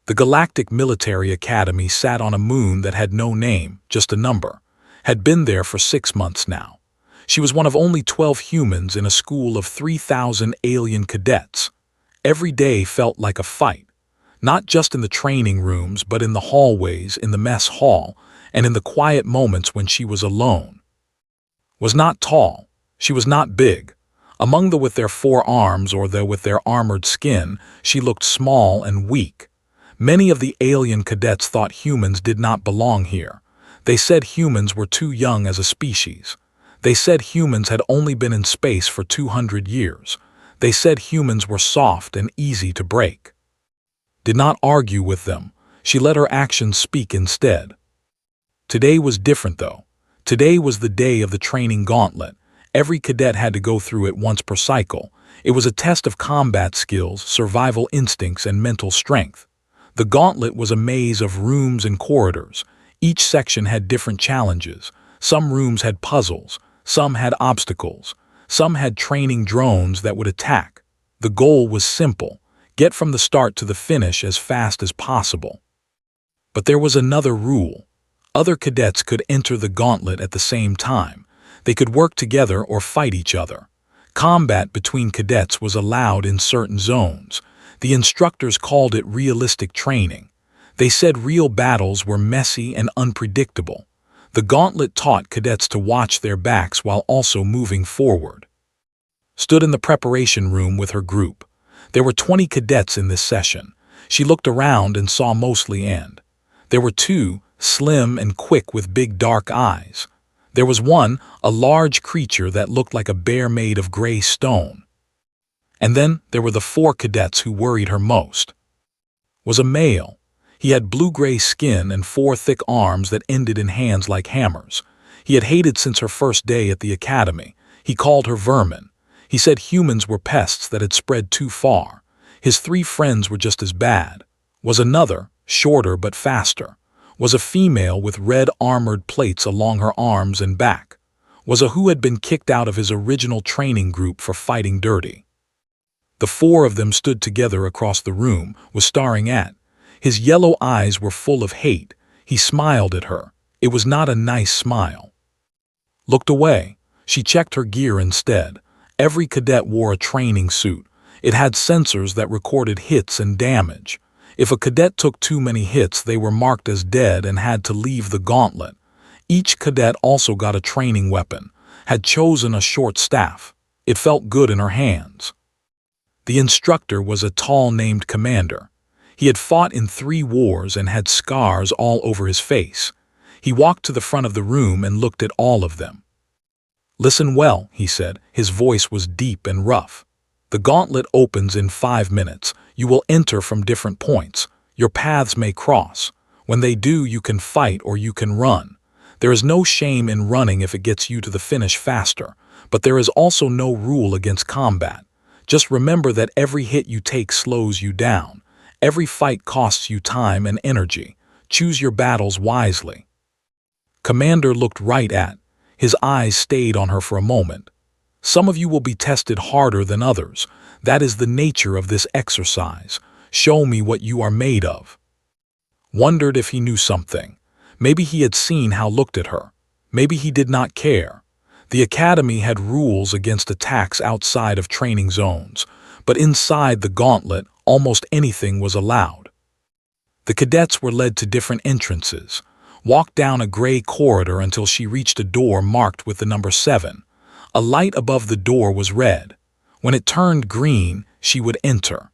The Galactic Military Academy sat on a moon that had no name, just a number. Had been there for 6 months now. She was one of only 12 humans in a school of 3,000 alien cadets. Every day felt like a fight. Not just in the training rooms, but in the hallways, in the mess hall, and in the quiet moments when she was alone. Was not tall. She was not big. Among the with their 4 arms or the with their armored skin, she looked small and weak. Many of the alien cadets thought humans did not belong here. They said humans were too young as a species. They said humans had only been in space for 200 years. They said humans were soft and easy to break. Did not argue with them. She let her actions speak instead. Today was different though. Today was the day of the training gauntlet. Every cadet had to go through it once per cycle. It was a test of combat skills, survival instincts, and mental strength. The gauntlet was a maze of rooms and corridors. Each section had different challenges. Some rooms had puzzles. Some had obstacles. Some had training drones that would attack. The goal was simple: get from the start to the finish as fast as possible. But there was another rule. Other cadets could enter the gauntlet at the same time. They could work together or fight each other. Combat between cadets was allowed in certain zones. The instructors called it realistic training. They said real battles were messy and unpredictable. The gauntlet taught cadets to watch their backs while also moving forward. Stood in the preparation room with her group. There were 20 cadets in this session. She looked around and saw mostly and. There were 2, slim and quick with big dark eyes. There was 1, a large creature that looked like a bear made of gray stone. And then there were the 4 cadets who worried her most. Was a male. He had blue-gray skin and 4 thick arms that ended in hands like hammers. He had hated since her first day at the academy. He called her vermin. He said humans were pests that had spread too far. His 3 friends were just as bad. Was another, shorter but faster. Was a female with red armored plates along her arms and back. Was a who had been kicked out of his original training group for fighting dirty. The 4 of them stood together across the room, was staring at. His yellow eyes were full of hate. He smiled at her. It was not a nice smile. Looked away. She checked her gear instead. Every cadet wore a training suit. It had sensors that recorded hits and damage. If a cadet took too many hits, they were marked as dead and had to leave the gauntlet. Each cadet also got a training weapon, had chosen a short staff. It felt good in her hands. The instructor was a tall named Commander. He had fought in 3 wars and had scars all over his face. He walked to the front of the room and looked at all of them. "Listen well," he said. His voice was deep and rough. "The gauntlet opens in 5 minutes. You will enter from different points. Your paths may cross. When they do, you can fight or you can run. There is no shame in running if it gets you to the finish faster, but there is also no rule against combat. Just remember that every hit you take slows you down. Every fight costs you time and energy. Choose your battles wisely." Commander looked right at. His eyes stayed on her for a moment. "Some of you will be tested harder than others. That is the nature of this exercise. Show me what you are made of." Wondered if he knew something. Maybe he had seen how looked at her. Maybe he did not care. The academy had rules against attacks outside of training zones, but inside the gauntlet, almost anything was allowed. The cadets were led to different entrances. Walked down a gray corridor until she reached a door marked with the number 7. A light above the door was red. When it turned green, she would enter.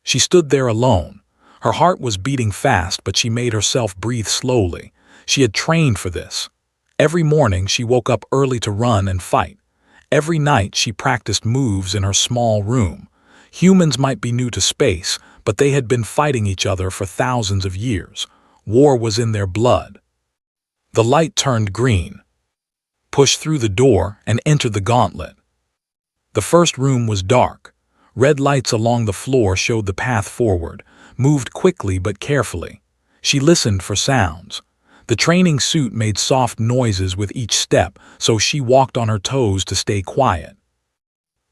She stood there alone. Her heart was beating fast, but she made herself breathe slowly. She had trained for this. Every morning she woke up early to run and fight. Every night she practiced moves in her small room. Humans might be new to space, but they had been fighting each other for thousands of years. War was in their blood. The light turned green. Pushed through the door and entered the gauntlet. The first room was dark. Red lights along the floor showed the path forward, moved quickly but carefully. She listened for sounds. The training suit made soft noises with each step, so she walked on her toes to stay quiet.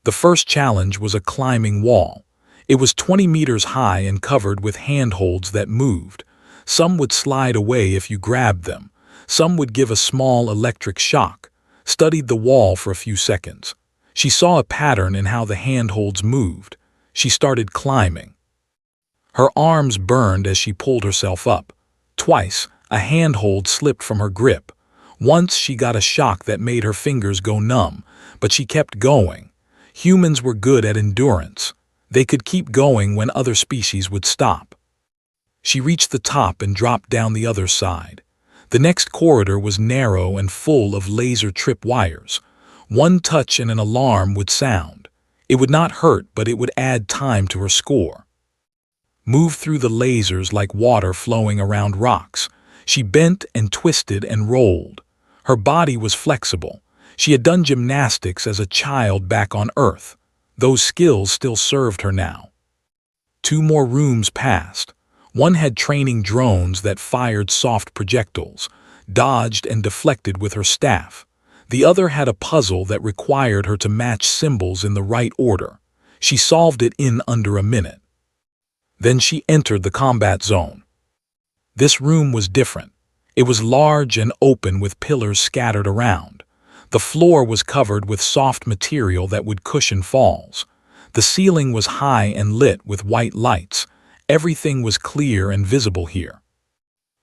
The first challenge was a climbing wall. It was 20 meters high and covered with handholds that moved. Some would slide away if you grabbed them. Some would give a small electric shock. Studied the wall for a few seconds. She saw a pattern in how the handholds moved. She started climbing. Her arms burned as she pulled herself up. Twice, a handhold slipped from her grip. Once she got a shock that made her fingers go numb, but she kept going. Humans were good at endurance. They could keep going when other species would stop. She reached the top and dropped down the other side. The next corridor was narrow and full of laser trip wires. One touch and an alarm would sound. It would not hurt, but it would add time to her score. Moved through the lasers like water flowing around rocks. She bent and twisted and rolled. Her body was flexible. She had done gymnastics as a child back on Earth. Those skills still served her now. 2 more rooms passed. One had training drones that fired soft projectiles, dodged and deflected with her staff. The other had a puzzle that required her to match symbols in the right order. She solved it in under a minute. Then she entered the combat zone. This room was different. It was large and open with pillars scattered around. The floor was covered with soft material that would cushion falls. The ceiling was high and lit with white lights. Everything was clear and visible here.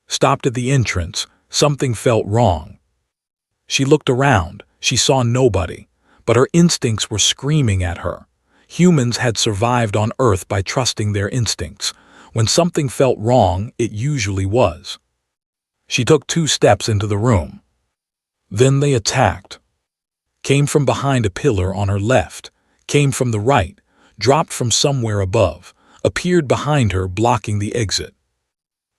Stopped at the entrance, something felt wrong. She looked around. She saw nobody, but her instincts were screaming at her. Humans had survived on Earth by trusting their instincts. When something felt wrong, it usually was. She took 2 steps into the room. Then they attacked. Came from behind a pillar on her left, came from the right, dropped from somewhere above, appeared behind her blocking the exit.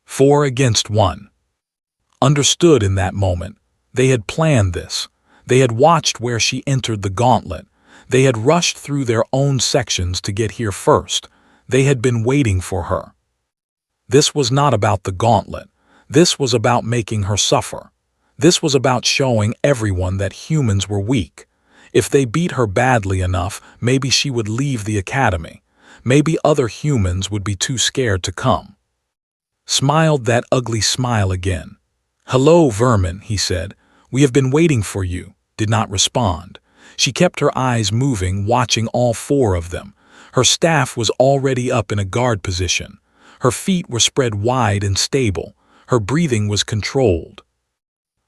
4 against 1. Understood in that moment. They had planned this. They had watched where she entered the gauntlet. They had rushed through their own sections to get here first. They had been waiting for her. This was not about the gauntlet. This was about making her suffer. This was about showing everyone that humans were weak. If they beat her badly enough, maybe she would leave the academy. Maybe other humans would be too scared to come. Smiled that ugly smile again. "Hello, vermin," he said. "We have been waiting for you." Did not respond. She kept her eyes moving, watching all 4 of them. Her staff was already up in a guard position. Her feet were spread wide and stable. Her breathing was controlled.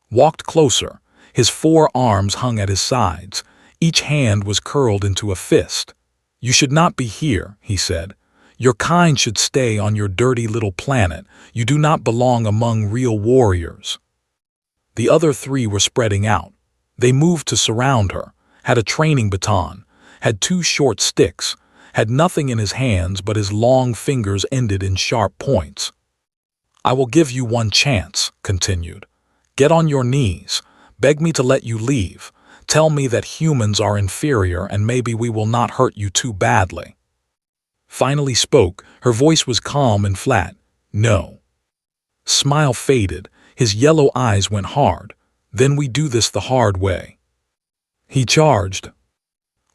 Walked closer. His 4 arms hung at his sides. Each hand was curled into a fist. "You should not be here," he said. "Your kind should stay on your dirty little planet. You do not belong among real warriors." The other 3 were spreading out. They moved to surround her, had a training baton, had 2 short sticks, had nothing in his hands but his long fingers ended in sharp points. "I will give you one chance," continued. "Get on your knees. Beg me to let you leave. Tell me that humans are inferior and maybe we will not hurt you too badly." Finally spoke. Her voice was calm and flat. "No." Smile faded. His yellow eyes went hard. "Then we do this the hard way." He charged.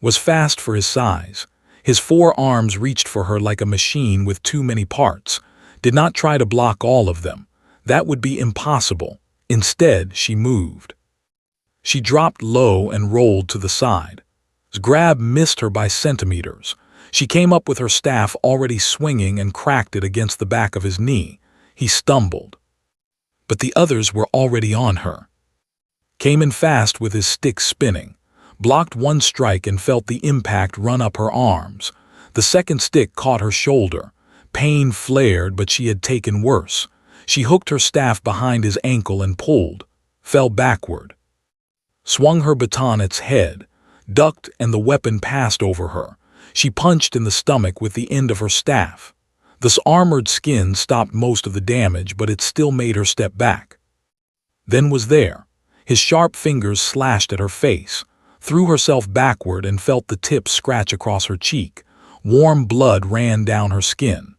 Was fast for his size. His 4 arms reached for her like a machine with too many parts. Did not try to block all of them. That would be impossible. Instead, she moved. She dropped low and rolled to the side. His grab missed her by centimeters. She came up with her staff already swinging and cracked it against the back of his knee. He stumbled. But the others were already on her. Came in fast with his stick spinning. Blocked 1 strike and felt the impact run up her arms. The second stick caught her shoulder. Pain flared, but she had taken worse. She hooked her staff behind his ankle and pulled. Fell backward. Swung her baton its head. Ducked and the weapon passed over her. She punched in the stomach with the end of her staff. This armored skin stopped most of the damage, but it still made her step back. Then was there. His sharp fingers slashed at her face. Threw herself backward and felt the tip scratch across her cheek. Warm blood ran down her skin.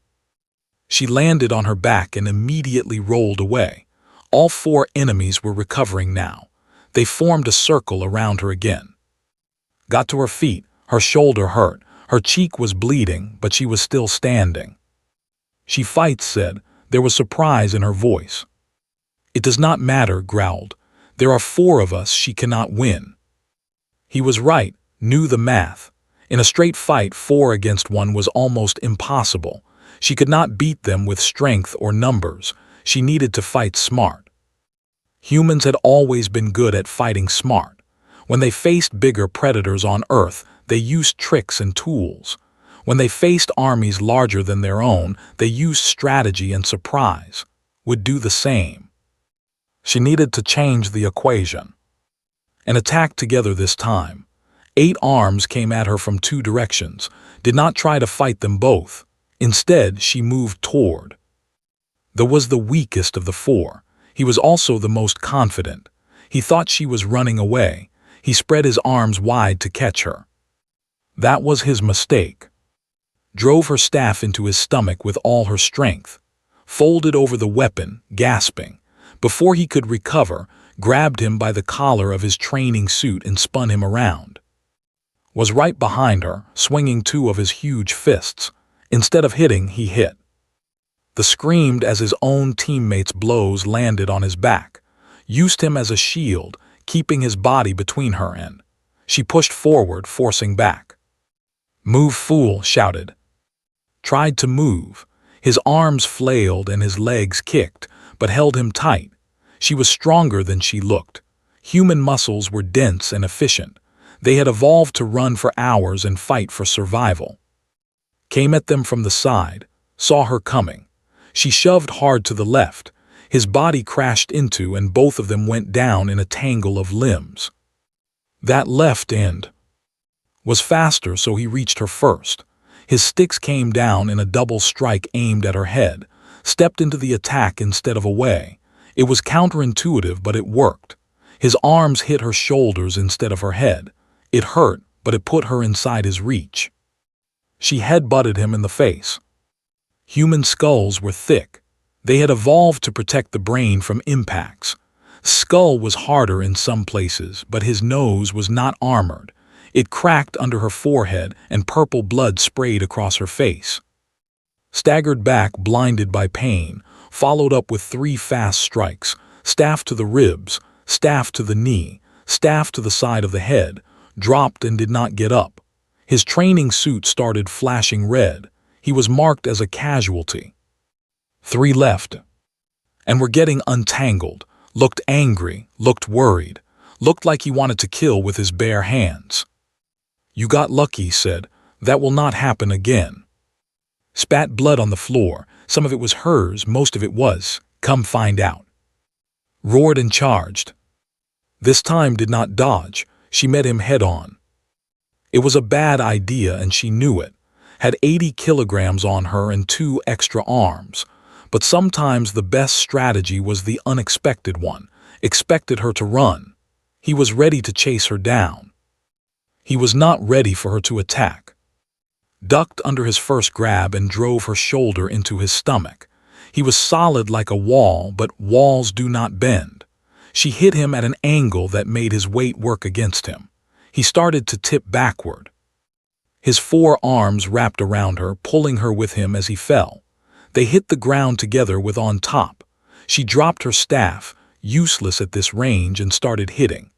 She landed on her back and immediately rolled away. All 4 enemies were recovering now. They formed a circle around her again. Got to her feet. Her shoulder hurt. Her cheek was bleeding, but she was still standing. "She fights," said. There was surprise in her voice. "It does not matter," growled. "There are 4 of us, she cannot win." He was right, knew the math. In a straight fight, 4 against 1 was almost impossible. She could not beat them with strength or numbers. She needed to fight smart. Humans had always been good at fighting smart. When they faced bigger predators on Earth, they used tricks and tools. When they faced armies larger than their own, they used strategy and surprise. Would do the same. She needed to change the equation. And attack together this time. 8 arms came at her from 2 directions, did not try to fight them both. Instead, she moved toward. There was the weakest of the 4. He was also the most confident. He thought she was running away. He spread his arms wide to catch her. That was his mistake. Drove her staff into his stomach with all her strength. Folded over the weapon, gasping. Before he could recover, grabbed him by the collar of his training suit and spun him around. Was right behind her, swinging 2 of his huge fists. Instead of hitting, he hit. The screamed as his own teammates' blows landed on his back. Used him as a shield, keeping his body between her and. She pushed forward, forcing back. "Move, fool," shouted. Tried to move. His arms flailed and his legs kicked, but held him tight. She was stronger than she looked. Human muscles were dense and efficient. They had evolved to run for hours and fight for survival. Came at them from the side, saw her coming. She shoved hard to the left. His body crashed into and both of them went down in a tangle of limbs. That left end was faster, so he reached her first. His sticks came down in a double strike aimed at her head, stepped into the attack instead of away. It was counterintuitive, but it worked. His arms hit her shoulders instead of her head. It hurt, but it put her inside his reach. She head-butted him in the face. Human skulls were thick. They had evolved to protect the brain from impacts. Skull was harder in some places, but his nose was not armored. It cracked under her forehead and purple blood sprayed across her face. Staggered back, blinded by pain, followed up with 3 fast strikes, staff to the ribs, staff to the knee, staff to the side of the head, dropped and did not get up. His training suit started flashing red. He was marked as a casualty. 3 left. And were getting untangled, looked angry, looked worried, looked like he wanted to kill with his bare hands. "You got lucky," said. "That will not happen again." Spat blood on the floor. Some of it was hers, most of it was. "Come find out." Roared and charged. This time did not dodge. She met him head-on. It was a bad idea and she knew it. Had 80 kilograms on her and 2 extra arms. But sometimes the best strategy was the unexpected one. Expected her to run. He was ready to chase her down. He was not ready for her to attack. Ducked under his first grab and drove her shoulder into his stomach. He was solid like a wall, but walls do not bend. She hit him at an angle that made his weight work against him. He started to tip backward. His 4 arms wrapped around her, pulling her with him as he fell. They hit the ground together with on top. She dropped her staff, useless at this range, and started hitting.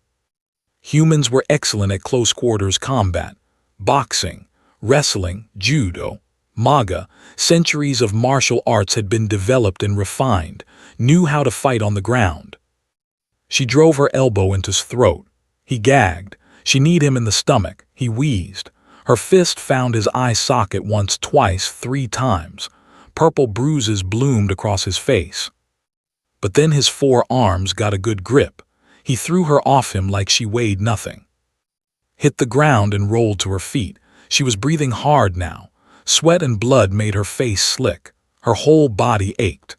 Humans were excellent at close-quarters combat, boxing, wrestling, judo, MAGA. Centuries of martial arts had been developed and refined, knew how to fight on the ground. She drove her elbow into his throat. He gagged. She kneed him in the stomach. He wheezed. Her fist found his eye socket once, twice, 3 times. Purple bruises bloomed across his face. But then his 4 arms got a good grip. He threw her off him like she weighed nothing. Hit the ground and rolled to her feet. She was breathing hard now. Sweat and blood made her face slick. Her whole body ached.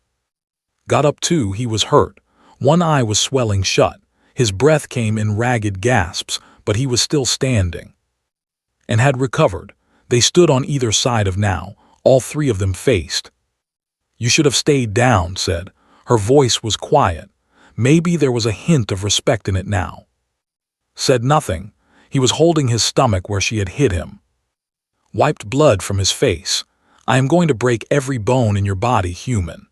Got up too. He was hurt. One eye was swelling shut. His breath came in ragged gasps, but he was still standing. And had recovered. They stood on either side of now. All 3 of them faced. "You should have stayed down," said. Her voice was quiet. Maybe there was a hint of respect in it now. Said nothing. He was holding his stomach where she had hit him. wiped blood from his face. "I am going to break every bone in your body, human."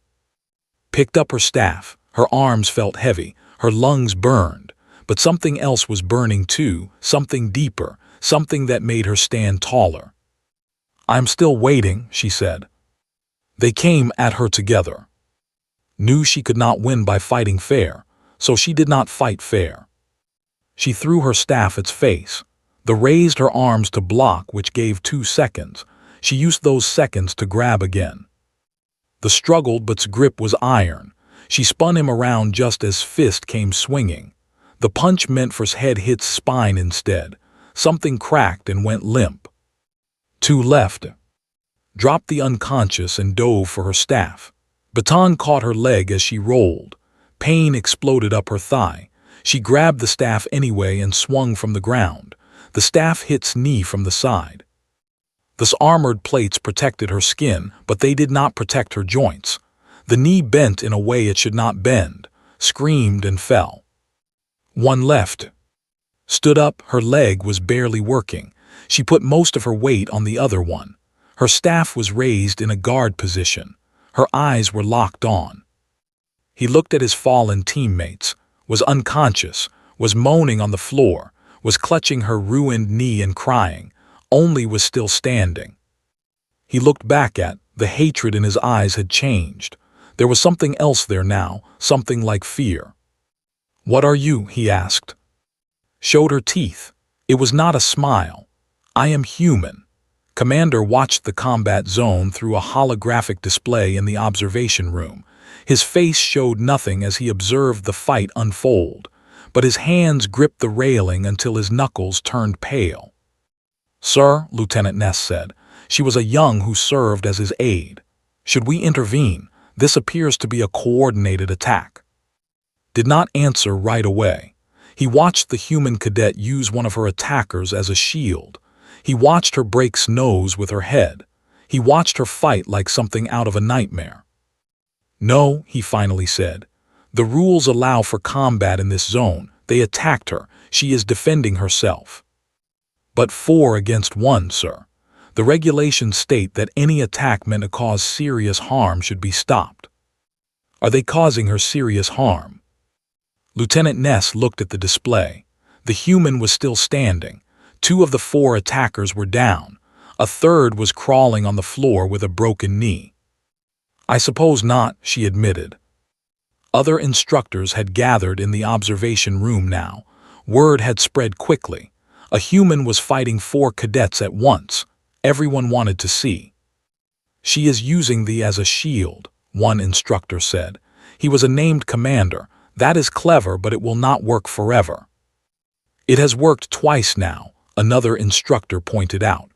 Picked up her staff. Her arms felt heavy, her lungs burned. But something else was burning too, something deeper, something that made her stand taller. "I'm still waiting," she said. They came at her together. Knew she could not win by fighting fair, so she did not fight fair. She threw her staff at its face. They raised her arms to block, which gave 2 seconds. She used those seconds to grab again. The struggled, but its grip was iron. She spun him around just as fist came swinging. The punch meant for his head hit spine instead. Something cracked and went limp. 2 left. Dropped the unconscious and dove for her staff. Baton caught her leg as she rolled. Pain exploded up her thigh. She grabbed the staff anyway and swung from the ground. The staff hit his knee from the side. The armored plates protected her skin, but they did not protect her joints. The knee bent in a way it should not bend, screamed and fell. 1 left. Stood up, her leg was barely working. She put most of her weight on the other one. Her staff was raised in a guard position. Her eyes were locked on. He looked at his fallen teammates, was unconscious, was moaning on the floor, was clutching her ruined knee and crying, only was still standing. He looked back at, the hatred in his eyes had changed. There was something else there now, something like fear. "What are you?" he asked. Showed her teeth. It was not a smile. "I am human." Commander watched the combat zone through a holographic display in the observation room. His face showed nothing as he observed the fight unfold, but his hands gripped the railing until his knuckles turned pale. "Sir," Lieutenant Ness said. She was a young who served as his aide. "Should we intervene? This appears to be a coordinated attack." Did not answer right away. He watched the human cadet use one of her attackers as a shield. He watched her break his nose with her head. He watched her fight like something out of a nightmare. "No," he finally said. "The rules allow for combat in this zone. They attacked her. She is defending herself." "But 4 against 1, sir. The regulations state that any attack meant to cause serious harm should be stopped." "Are they causing her serious harm?" Lieutenant Ness looked at the display. The human was still standing. 2 of the 4 attackers were down. A third was crawling on the floor with a broken knee. "I suppose not," she admitted. Other instructors had gathered in the observation room now. Word had spread quickly. A human was fighting 4 cadets at once. Everyone wanted to see. "She is using thee as a shield," one instructor said. He was a named commander. "That is clever, but it will not work forever." "It has worked twice now," another instructor pointed out.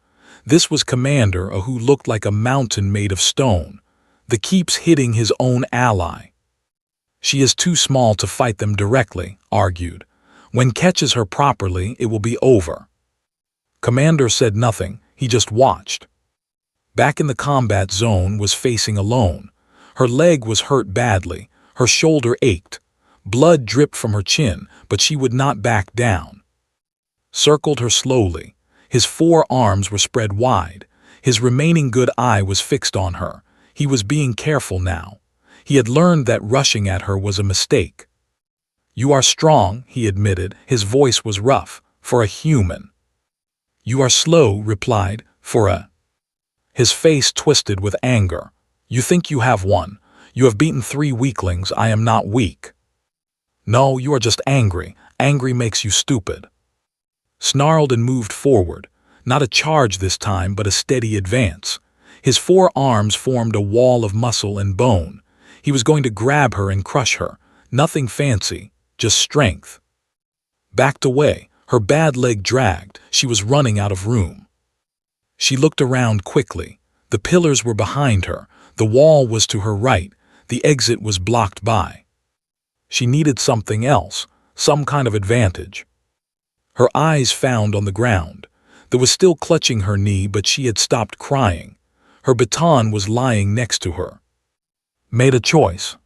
This was Commander, who looked like a mountain made of stone. The keeps hitting his own ally. "She is too small to fight them directly," argued. "When catches her properly, it will be over." Commander said nothing, he just watched. Back in the combat zone was facing alone. Her leg was hurt badly, her shoulder ached. Blood dripped from her chin, but she would not back down. Circled her slowly. His 4 arms were spread wide. His remaining good eye was fixed on her. He was being careful now. He had learned that rushing at her was a mistake. "You are strong," he admitted. His voice was rough, for a human. "You are slow," replied, for a... His face twisted with anger. "You think you have won. You have beaten 3 weaklings. I am not weak." "No, you are just angry. Angry makes you stupid." Snarled and moved forward. Not a charge this time, but a steady advance. His 4 arms formed a wall of muscle and bone. He was going to grab her and crush her. Nothing fancy, just strength. Backed away, her bad leg dragged. She was running out of room. She looked around quickly. The pillars were behind her. The wall was to her right. The exit was blocked by. She needed something else, some kind of advantage. Her eyes found on the ground. There was still clutching her knee, but she had stopped crying. Her baton was lying next to her. Made a choice.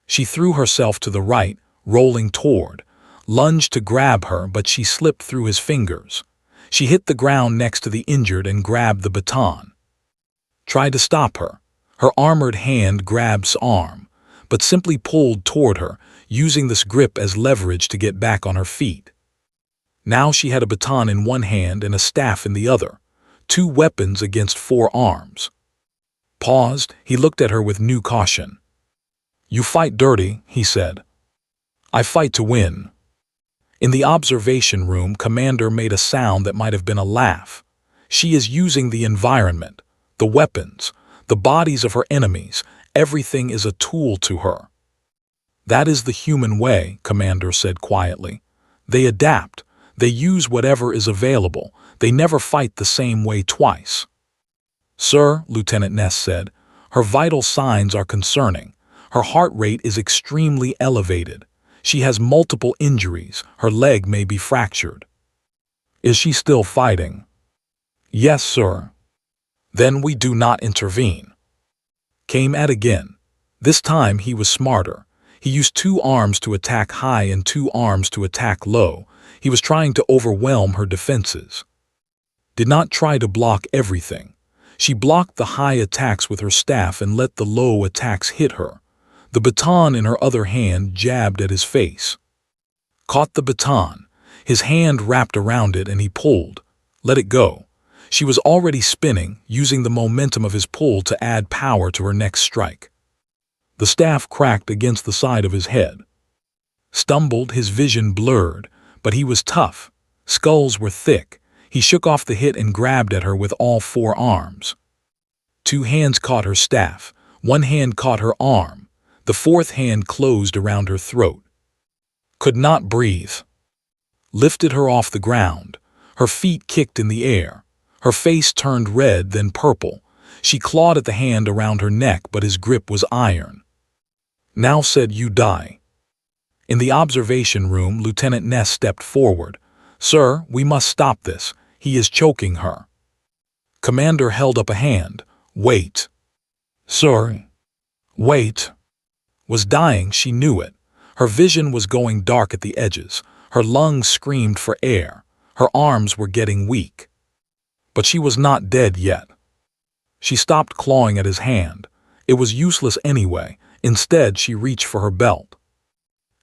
She threw herself to the right, rolling toward. Lunged to grab her, but she slipped through his fingers. She hit the ground next to the injured and grabbed the baton. Tried to stop her. Her armored hand grabbed his arm, but simply pulled toward her, using this grip as leverage to get back on her feet. Now she had a baton in one hand and a staff in the other, 2 weapons against 4 arms. Paused, he looked at her with new caution. "You fight dirty," he said. "I fight to win." In the observation room, Commander made a sound that might have been a laugh. She is using the environment, the weapons, the bodies of her enemies. Everything is a tool to her. "That is the human way," Commander said quietly. "They adapt. They use whatever is available. They never fight the same way twice." "Sir," Lieutenant Ness said, "her vital signs are concerning. Her heart rate is extremely elevated. She has multiple injuries. Her leg may be fractured." "Is she still fighting?" "Yes, sir." "Then we do not intervene." Came at again. This time he was smarter. He used 2 arms to attack high and 2 arms to attack low. He was trying to overwhelm her defenses. Did not try to block everything. She blocked the high attacks with her staff and let the low attacks hit her. The baton in her other hand jabbed at his face. Caught the baton. His hand wrapped around it and he pulled. Let it go. She was already spinning, using the momentum of his pull to add power to her next strike. The staff cracked against the side of his head. Stumbled, his vision blurred, but he was tough. Skulls were thick. He shook off the hit and grabbed at her with all 4 arms. 2 hands caught her staff. 1 hand caught her arm. The 4th hand closed around her throat. Could not breathe. Lifted her off the ground. Her feet kicked in the air. Her face turned red, then purple. She clawed at the hand around her neck, but his grip was iron. "Now," said, "you die." In the observation room, Lieutenant Ness stepped forward. "Sir, we must stop this. He is choking her." Commander held up a hand. "Wait." "Sir." "Wait." Was dying, she knew it. Her vision was going dark at the edges. Her lungs screamed for air. Her arms were getting weak. But she was not dead yet. She stopped clawing at his hand. It was useless anyway. Instead, she reached for her belt.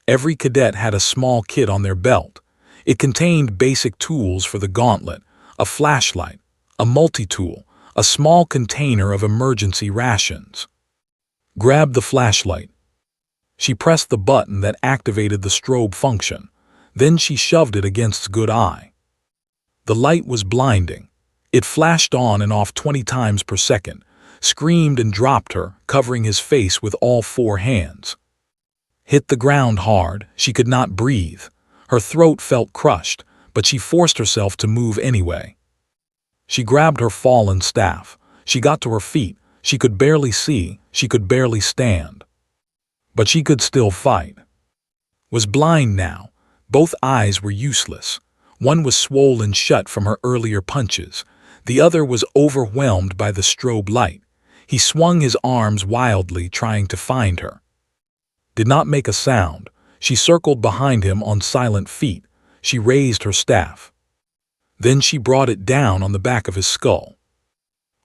Every cadet had a small kit on their belt. It contained basic tools for the Gauntlet, a flashlight, a multi-tool, a small container of emergency rations. Grabbed the flashlight. She pressed the button that activated the strobe function. Then she shoved it against his good eye. The light was blinding. It flashed on and off 20 times per second, screamed and dropped her, covering his face with all 4 hands. Hit the ground hard. She could not breathe. Her throat felt crushed, but she forced herself to move anyway. She grabbed her fallen staff. She got to her feet. She could barely see. She could barely stand. But she could still fight. Was blind now. Both eyes were useless. One was swollen shut from her earlier punches. The other was overwhelmed by the strobe light. He swung his arms wildly, trying to find her. Did not make a sound. She circled behind him on silent feet. She raised her staff. Then she brought it down on the back of his skull.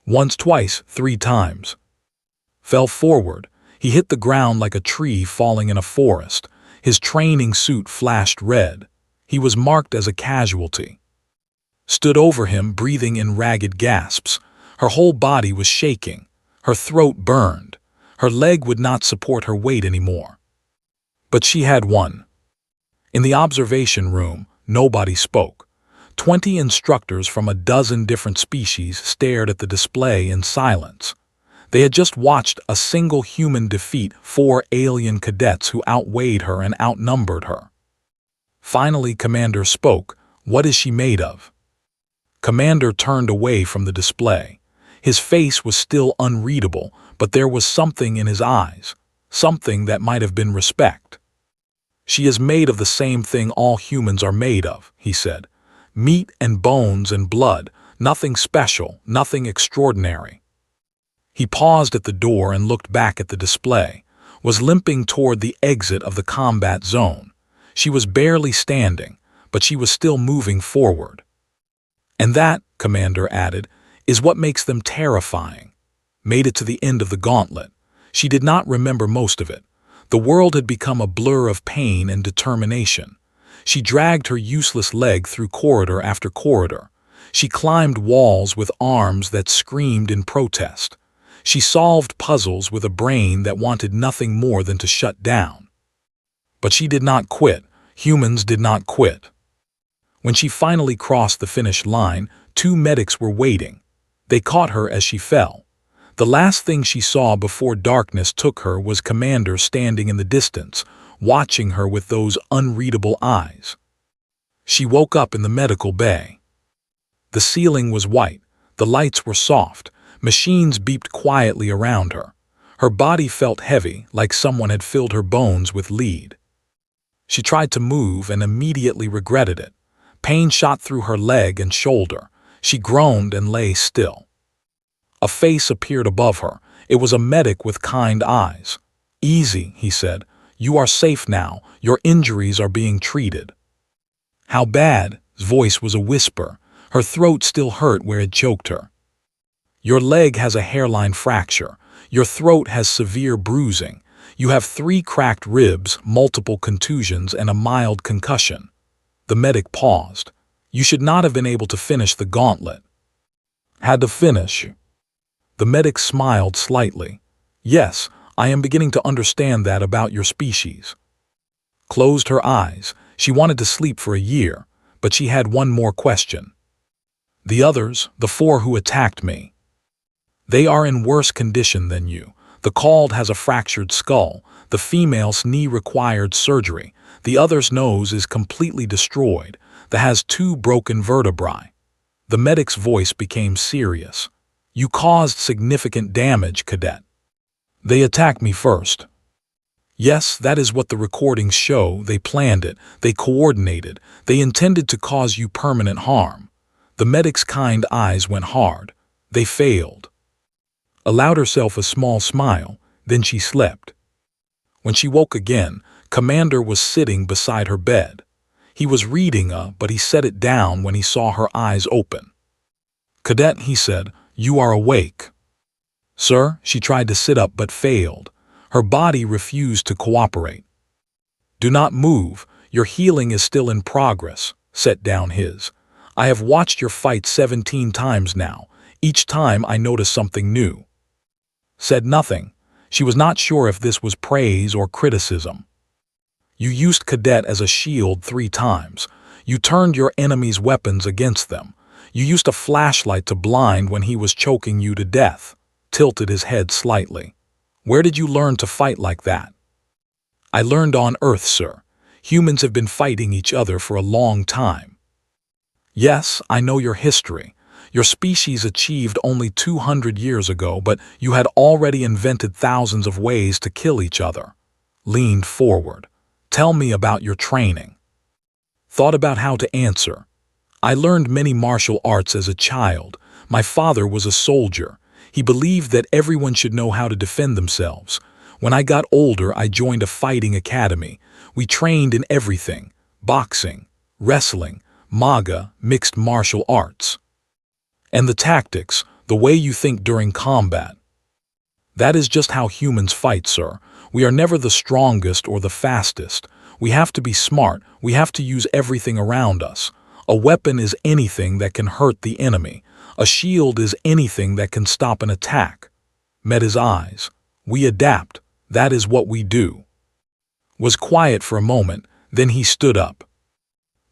Once, twice, 3 times. Fell forward. He hit the ground like a tree falling in a forest. His training suit flashed red. He was marked as a casualty. Stood over him, breathing in ragged gasps. Her whole body was shaking. Her throat burned. Her leg would not support her weight anymore. But she had won. In the observation room, nobody spoke. 20 instructors from a dozen different species stared at the display in silence. They had just watched a single human defeat 4 alien cadets who outweighed her and outnumbered her. Finally, Commander spoke. "What is she made of?" Commander turned away from the display. His face was still unreadable, but there was something in his eyes, something that might have been respect. "She is made of the same thing all humans are made of," he said. "Meat and bones and blood, nothing special, nothing extraordinary." He paused at the door and looked back at the display, was limping toward the exit of the combat zone. She was barely standing, but she was still moving forward. And that, Commander added, is what makes them terrifying. Made it to the end of the gauntlet. She did not remember most of it. The world had become a blur of pain and determination. She dragged her useless leg through corridor after corridor. She climbed walls with arms that screamed in protest. She solved puzzles with a brain that wanted nothing more than to shut down. But she did not quit. Humans did not quit. When she finally crossed the finish line, 2 medics were waiting. They caught her as she fell. The last thing she saw before darkness took her was Commander standing in the distance, watching her with those unreadable eyes. She woke up in the medical bay. The ceiling was white, the lights were soft, machines beeped quietly around her. Her body felt heavy, like someone had filled her bones with lead. She tried to move and immediately regretted it. Pain shot through her leg and shoulder. She groaned and lay still. A face appeared above her. It was a medic with kind eyes. "Easy," he said. "You are safe now. Your injuries are being treated." "How bad?" His voice was a whisper. Her throat still hurt where it choked her. "Your leg has a hairline fracture. Your throat has severe bruising. You have 3 cracked ribs, multiple contusions, and a mild concussion." The medic paused. "You should not have been able to finish the gauntlet." "Had to finish?" The medic smiled slightly. "Yes, I am beginning to understand that about your species." Closed her eyes. She wanted to sleep for a year, but she had one more question. "The others, the 4 who attacked me. They are in worse condition than you. The called has a fractured skull. The female's knee required surgery. The other's nose is completely destroyed. The has 2 broken vertebrae." The medic's voice became serious. "You caused significant damage, Cadet." "They attacked me first." "Yes, that is what the recordings show. They planned it. They coordinated. They intended to cause you permanent harm." The medic's kind eyes went hard. "They failed." Allowed herself a small smile, then she slept. When she woke again, Commander was sitting beside her bed. He was reading but he set it down when he saw her eyes open. "Cadet," he said, "you are awake." "Sir," she tried to sit up but failed. Her body refused to cooperate. "Do not move. Your healing is still in progress." Set down his. "I have watched your fight 17 times now. Each time I notice something new." Said nothing. She was not sure if this was praise or criticism. "You used Cadet as a shield 3 times. You turned your enemy's weapons against them. You used a flashlight to blind when he was choking you to death." Tilted his head slightly. "Where did you learn to fight like that?" "I learned on Earth, sir. Humans have been fighting each other for a long time." "Yes, I know your history. Your species achieved only 200 years ago, but you had already invented thousands of ways to kill each other." Leaned forward. "Tell me about your training." Thought about how to answer. "I learned many martial arts as a child. My father was a soldier. He believed that everyone should know how to defend themselves. When I got older, I joined a fighting academy. We trained in everything: boxing, wrestling, MAGA, mixed martial arts. And the tactics, the way you think during combat. That is just how humans fight, sir. We are never the strongest or the fastest. We have to be smart. We have to use everything around us. A weapon is anything that can hurt the enemy. A shield is anything that can stop an attack." Met his eyes. "We adapt. That is what we do." Was quiet for a moment, then he stood up.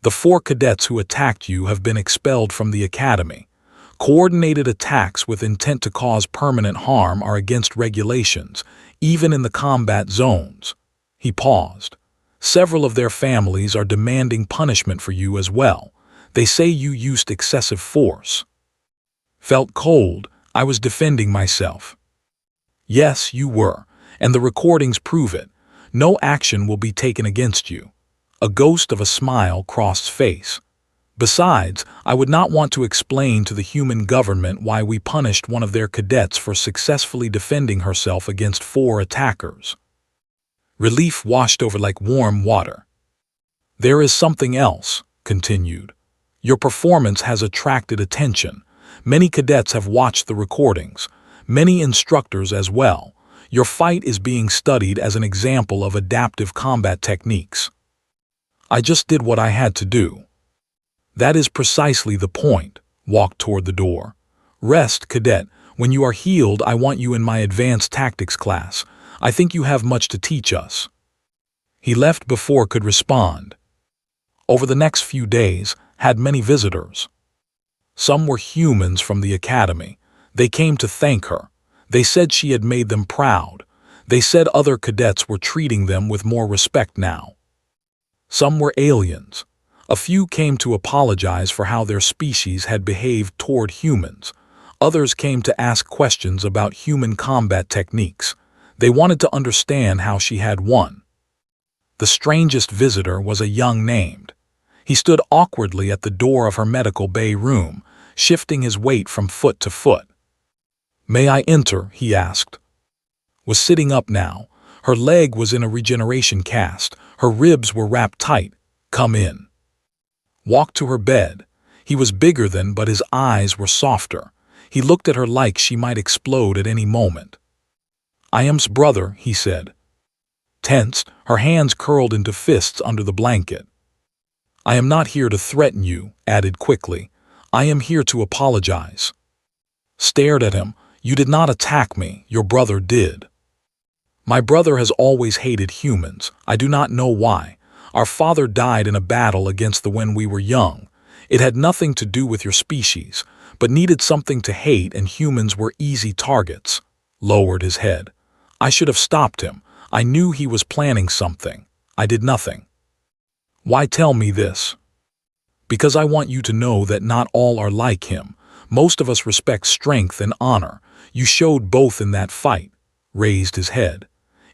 "The 4 cadets who attacked you have been expelled from the academy. Coordinated attacks with intent to cause permanent harm are against regulations, even in the combat zones." He paused. "Several of their families are demanding punishment for you as well. They say you used excessive force." Felt cold. "I was defending myself." "Yes, you were, and the recordings prove it. No action will be taken against you." A ghost of a smile crossed face. "Besides, I would not want to explain to the human government why we punished one of their cadets for successfully defending herself against 4 attackers." Relief washed over like warm water. "There is something else," continued. Your performance has attracted attention. Many cadets have watched the recordings, many instructors as well. Your fight is being studied as an example of adaptive combat techniques. I just did what I had to do. That is precisely the point. Walk toward the door. Rest, cadet. When you are healed, I want you in my advanced tactics class. I think you have much to teach us. He left before could respond. Over the next few days, had many visitors. Some were humans from the academy. They came to thank her. They said she had made them proud. They said other cadets were treating them with more respect now. Some were aliens. A few came to apologize for how their species had behaved toward humans. Others came to ask questions about human combat techniques. They wanted to understand how she had won. The strangest visitor was a young named. He stood awkwardly at the door of her medical bay room, shifting his weight from foot to foot. "May I enter?" he asked. Was sitting up now. Her leg was in a regeneration cast. Her ribs were wrapped tight. "Come in." Walked to her bed. He was bigger than, but his eyes were softer. He looked at her like she might explode at any moment. "I am's brother," he said. Tensed, her hands curled into fists under the blanket. "I am not here to threaten you," added quickly. "I am here to apologize." Stared at him. "You did not attack me, your brother did." "My brother has always hated humans. I do not know why. Our father died in a battle against the when we were young. It had nothing to do with your species, but needed something to hate, and humans were easy targets." Lowered his head. "I should have stopped him. I knew he was planning something. I did nothing." "Why tell me this?" "Because I want you to know that not all are like him. Most of us respect strength and honor. You showed both in that fight." Raised his head.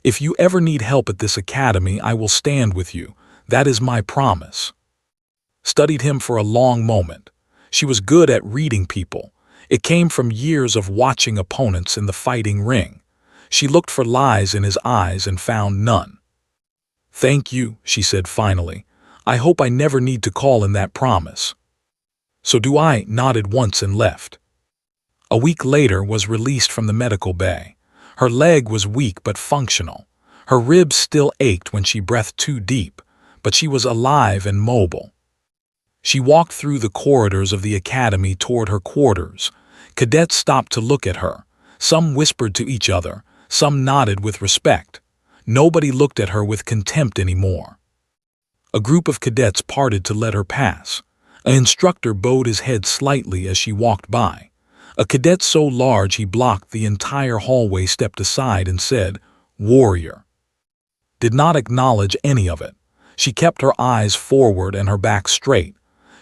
"If you ever need help at this academy, I will stand with you. That is my promise." Studied him for a long moment. She was good at reading people. It came from years of watching opponents in the fighting ring. She looked for lies in his eyes and found none. "Thank you," she said finally. "I hope I never need to call in that promise." "So do I," nodded once and left. A week later was released from the medical bay. Her leg was weak but functional. Her ribs still ached when she breathed too deep, but she was alive and mobile. She walked through the corridors of the academy toward her quarters. Cadets stopped to look at her. Some whispered to each other. Some nodded with respect. Nobody looked at her with contempt anymore. A group of cadets parted to let her pass. An instructor bowed his head slightly as she walked by. A cadet so large he blocked the entire hallway stepped aside and said, "Warrior." Did not acknowledge any of it. She kept her eyes forward and her back straight.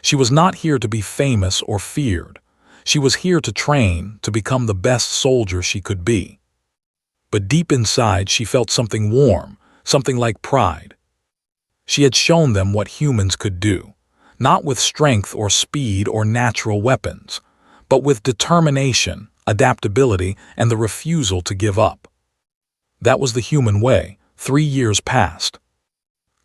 She was not here to be famous or feared. She was here to train, to become the best soldier she could be. But deep inside she felt something warm, something like pride. She had shown them what humans could do, not with strength or speed or natural weapons, but with determination, adaptability, and the refusal to give up. That was the human way. 3 years passed.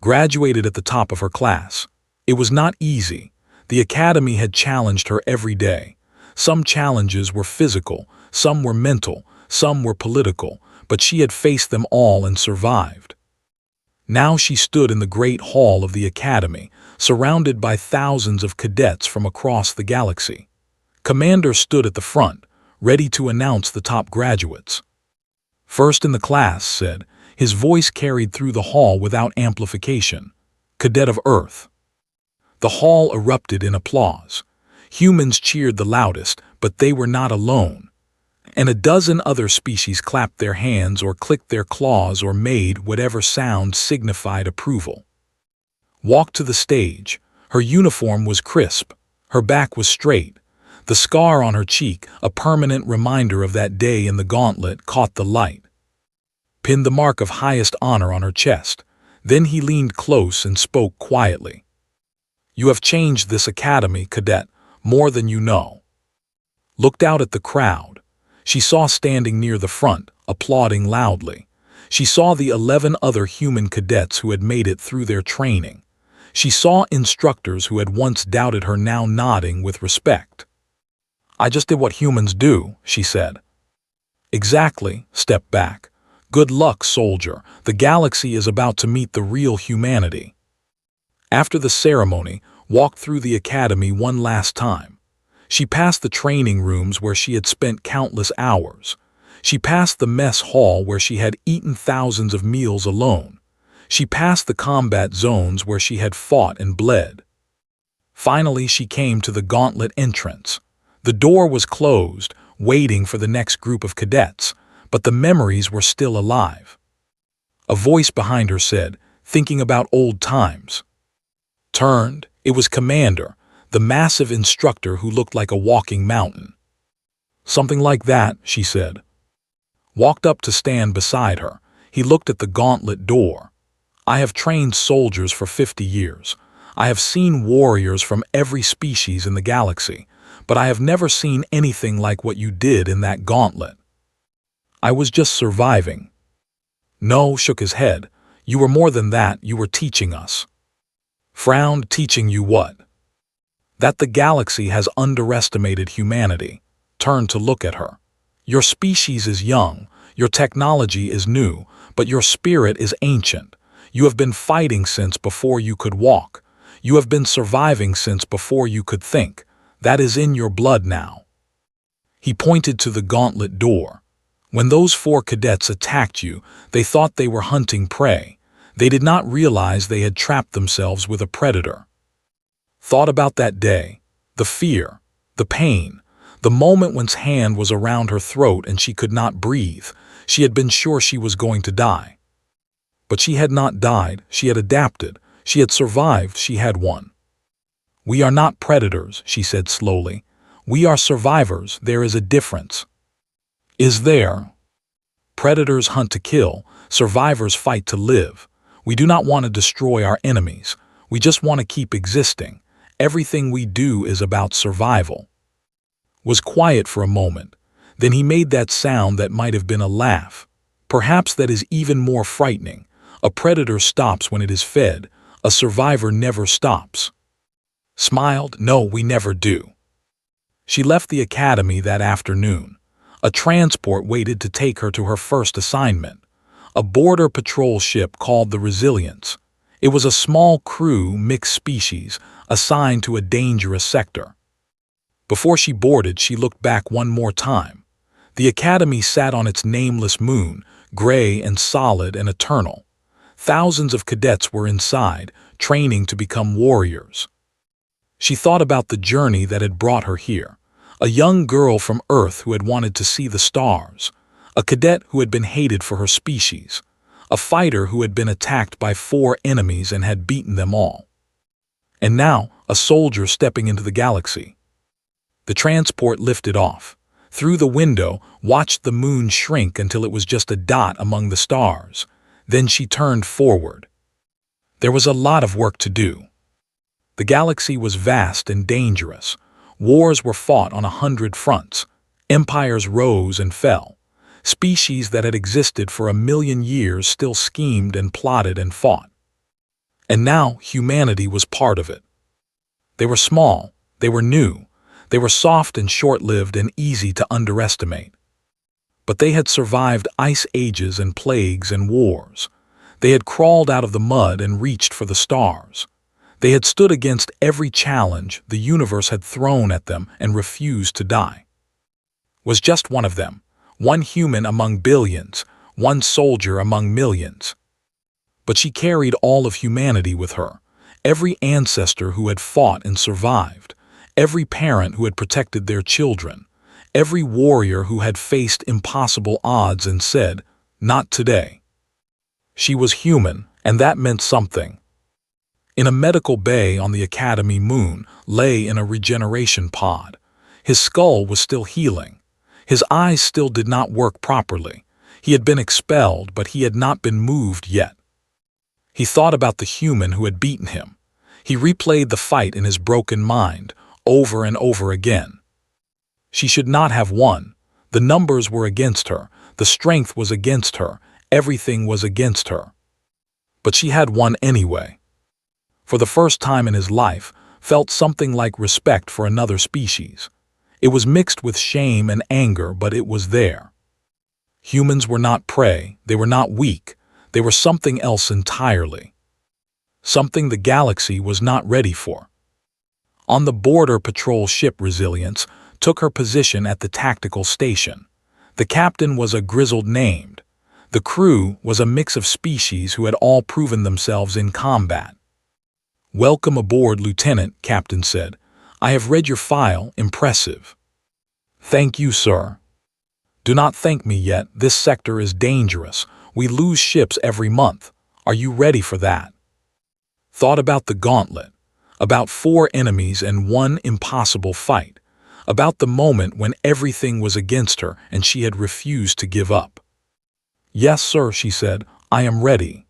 Graduated at the top of her class. It was not easy. The academy had challenged her every day. Some challenges were physical, some were mental, some were political, but she had faced them all and survived. Now she stood in the great hall of the academy, surrounded by thousands of cadets from across the galaxy. Commander stood at the front, ready to announce the top graduates. "First in the class," said. His voice carried through the hall without amplification. "Cadet of Earth." The hall erupted in applause. Humans cheered the loudest, but they were not alone. And a dozen other species clapped their hands or clicked their claws or made whatever sound signified approval. Walked to the stage. Her uniform was crisp. Her back was straight. The scar on her cheek, a permanent reminder of that day in the Gauntlet, caught the light. Pinned the mark of highest honor on her chest. Then he leaned close and spoke quietly. "You have changed this academy, cadet, more than you know." Looked out at the crowd. She saw standing near the front, applauding loudly. She saw the 11 other human cadets who had made it through their training. She saw instructors who had once doubted her now nodding with respect. "I just did what humans do," she said. "Exactly. Step back. Good luck, soldier. The galaxy is about to meet the real humanity." After the ceremony, walked through the academy one last time. She passed the training rooms where she had spent countless hours. She passed the mess hall where she had eaten thousands of meals alone. She passed the combat zones where she had fought and bled. Finally, she came to the Gauntlet entrance. The door was closed, waiting for the next group of cadets, but the memories were still alive. A voice behind her said, "Thinking about old times." Turned, it was Commander, the massive instructor who looked like a walking mountain. "Something like that," she said. Walked up to stand beside her. He looked at the Gauntlet door. "I have trained soldiers for 50 years. I have seen warriors from every species in the galaxy, but I have never seen anything like what you did in that gauntlet." "I was just surviving." "No," shook his head. "You were more than that, you were teaching us." Frowned. "Teaching you what?" "That the galaxy has underestimated humanity." Turned to look at her. "Your species is young, your technology is new, but your spirit is ancient. You have been fighting since before you could walk. You have been surviving since before you could think. That is in your blood now." He pointed to the Gauntlet door. "When those 4 cadets attacked you, they thought they were hunting prey. They did not realize they had trapped themselves with a predator." Thought about that day. The fear, the pain, the moment when's hand was around her throat and she could not breathe. She had been sure she was going to die. But she had not died, she had adapted, she had survived, she had won. "We are not predators," she said slowly. "We are survivors, there is a difference." "Is there?" "Predators hunt to kill, survivors fight to live. We do not want to destroy our enemies, we just want to keep existing. Everything we do is about survival." Was quiet for a moment, then he made that sound that might have been a laugh. Perhaps that is even more frightening. A predator stops when it is fed, a survivor never stops. Smiled. "No, we never do." She left the academy that afternoon. A transport waited to take her to her first assignment. A border patrol ship called the Resilience. It was a small crew, mixed species, assigned to a dangerous sector. Before she boarded, she looked back one more time. The academy sat on its nameless moon, gray and solid and eternal. Thousands of cadets were inside, training to become warriors. She thought about the journey that had brought her here. A young girl from Earth who had wanted to see the stars. A cadet who had been hated for her species. A fighter who had been attacked by 4 enemies and had beaten them all. And now, a soldier stepping into the galaxy. The transport lifted off. Through the window, watched the moon shrink until it was just a dot among the stars. Then she turned forward. There was a lot of work to do. The galaxy was vast and dangerous. Wars were fought on 100 fronts. Empires rose and fell. Species that had existed for 1,000,000 years still schemed and plotted and fought. And now humanity was part of it. They were small, they were new, they were soft and short-lived and easy to underestimate. But they had survived ice ages and plagues and wars. They had crawled out of the mud and reached for the stars. They had stood against every challenge the universe had thrown at them and refused to die. Was just one of them, one human among billions, one soldier among millions. But she carried all of humanity with her, every ancestor who had fought and survived, every parent who had protected their children, every warrior who had faced impossible odds and said, "Not today." She was human, and that meant something. In a medical bay on the Academy moon, lay in a regeneration pod. His skull was still healing. His eyes still did not work properly. He had been expelled, but he had not been moved yet. He thought about the human who had beaten him. He replayed the fight in his broken mind, over and over again. She should not have won. The numbers were against her. The strength was against her. Everything was against her. But she had won anyway. for the first time in his life, felt something like respect for another species. It was mixed with shame and anger, but it was there. Humans were not prey, they were not weak, they were something else entirely. Something the galaxy was not ready for. On the border patrol ship, Resilience took her position at the tactical station. The captain was a grizzled named. The crew was a mix of species who had all proven themselves in combat. "Welcome aboard, Lieutenant," Captain said. "I have read your file, impressive." "Thank you, sir." "Do not thank me yet, this sector is dangerous. We lose ships every month. Are you ready for that?" Thought about the Gauntlet, about 4 enemies and 1 impossible fight, about the moment when everything was against her and she had refused to give up. "Yes, sir," she said, "I am ready."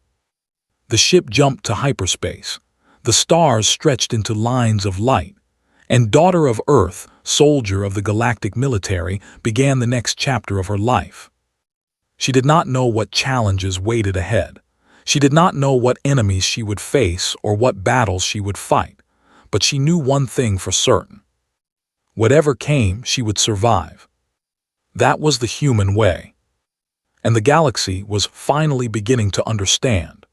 The ship jumped to hyperspace. The stars stretched into lines of light, and Daughter of Earth, soldier of the galactic military, began the next chapter of her life. She did not know what challenges waited ahead. She did not know what enemies she would face or what battles she would fight, but she knew one thing for certain. Whatever came, she would survive. That was the human way. And the galaxy was finally beginning to understand.